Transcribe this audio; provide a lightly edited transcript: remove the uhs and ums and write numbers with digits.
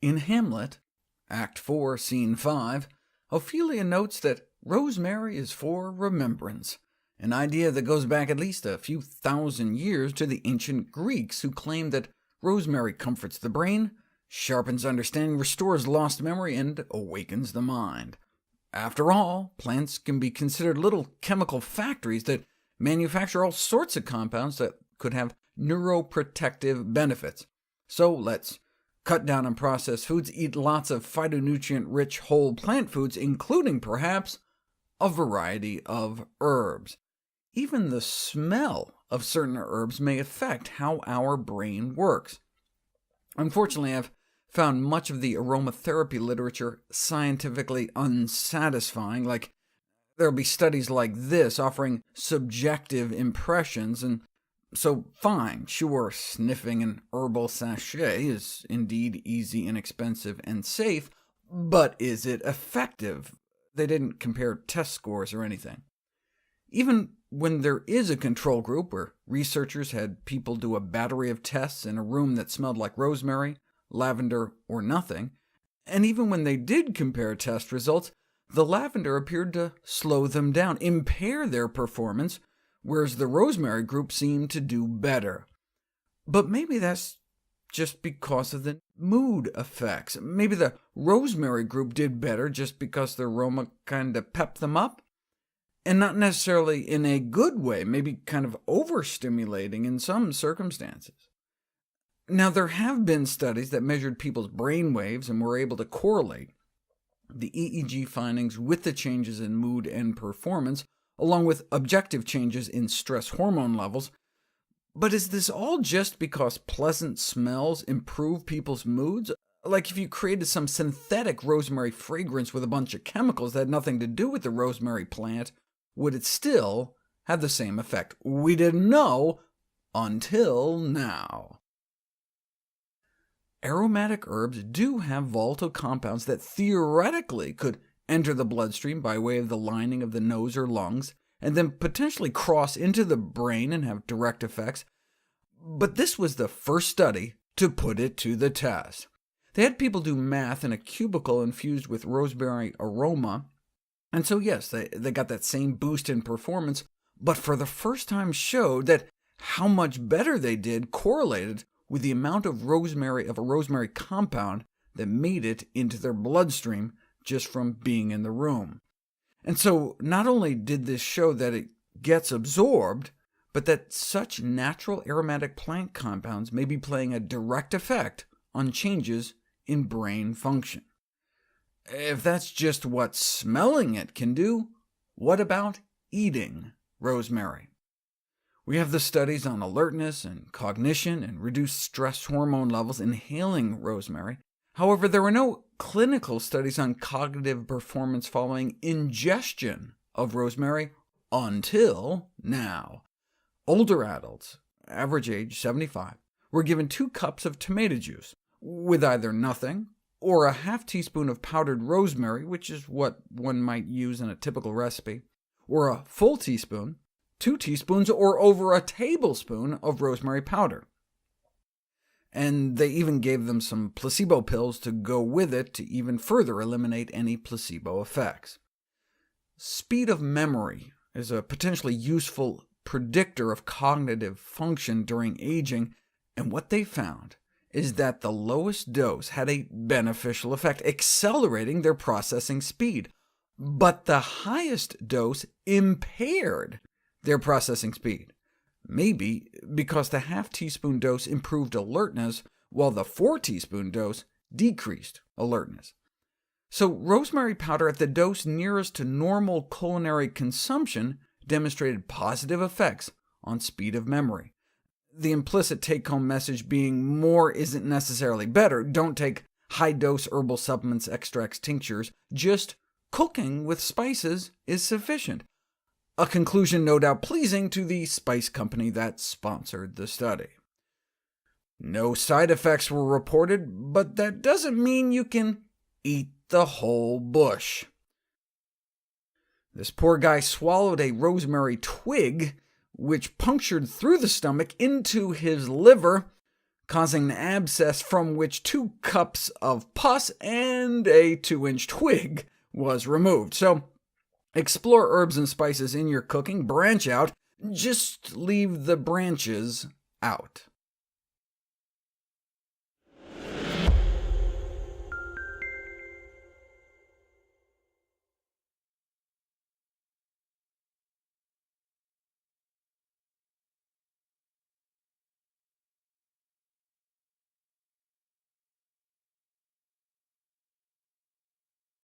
In Hamlet, Act 4, Scene 5, Ophelia notes that rosemary is for remembrance, an idea that goes back at least a few thousand years to the ancient Greeks, who claimed that rosemary comforts the brain, sharpens understanding, restores lost memory, and awakens the mind. After all, plants can be considered little chemical factories that manufacture all sorts of compounds that could have neuroprotective benefits. So let's cut down on processed foods, eat lots of phytonutrient-rich whole plant foods, including, perhaps, a variety of herbs. Even the smell of certain herbs may affect how our brain works. Unfortunately, I've found much of the aromatherapy literature scientifically unsatisfying. There'll be studies like this offering subjective impressions, and so fine, sure, sniffing an herbal sachet is indeed easy, inexpensive, and safe, but is it effective? They didn't compare test scores or anything. Even when there is a control group where researchers had people do a battery of tests in a room that smelled like rosemary, lavender, or nothing, and even when they did compare test results, the lavender appeared to slow them down, impair their performance, whereas the rosemary group seemed to do better. But maybe that's just because of the mood effects. Maybe the rosemary group did better just because the aroma kind of pepped them up, and not necessarily in a good way, maybe kind of overstimulating in some circumstances. Now, there have been studies that measured people's brain waves and were able to correlate the EEG findings with the changes in mood and performance, along with objective changes in stress hormone levels. But is this all just because pleasant smells improve people's moods? Like if you created some synthetic rosemary fragrance with a bunch of chemicals that had nothing to do with the rosemary plant, would it still have the same effect? We didn't know until now. Aromatic herbs do have volatile compounds that theoretically could enter the bloodstream by way of the lining of the nose or lungs, and then potentially cross into the brain and have direct effects. But this was the first study to put it to the test. They had people do math in a cubicle infused with rosemary aroma, and so yes, they got that same boost in performance, but for the first time showed that how much better they did correlated with the amount of a rosemary compound that made it into their bloodstream just from being in the room. And so not only did this show that it gets absorbed, but that such natural aromatic plant compounds may be playing a direct effect on changes in brain function. If that's just what smelling it can do, what about eating rosemary? We have the studies on alertness and cognition and reduced stress hormone levels inhaling rosemary. However, there were no clinical studies on cognitive performance following ingestion of rosemary until now. Older adults, average age 75, were given 2 cups of tomato juice, with either nothing or a half teaspoon of powdered rosemary, which is what one might use in a typical recipe, or a full teaspoon, 2 teaspoons, or over a tablespoon of rosemary powder. And they even gave them some placebo pills to go with it to even further eliminate any placebo effects. Speed of memory is a potentially useful predictor of cognitive function during aging, and what they found is that the lowest dose had a beneficial effect, accelerating their processing speed, but the highest dose impaired their processing speed, maybe because the half-teaspoon dose improved alertness, while the 4-teaspoon dose decreased alertness. So rosemary powder at the dose nearest to normal culinary consumption demonstrated positive effects on speed of memory. The implicit take-home message being more isn't necessarily better. Don't take high-dose herbal supplements, extracts, tinctures. Just cooking with spices is sufficient. A conclusion no doubt pleasing to the spice company that sponsored the study. No side effects were reported, but that doesn't mean you can eat the whole bush. This poor guy swallowed a rosemary twig, which punctured through the stomach into his liver, causing an abscess from which 2 cups of pus and a 2-inch twig was removed. So explore herbs and spices in your cooking, branch out, just leave the branches out.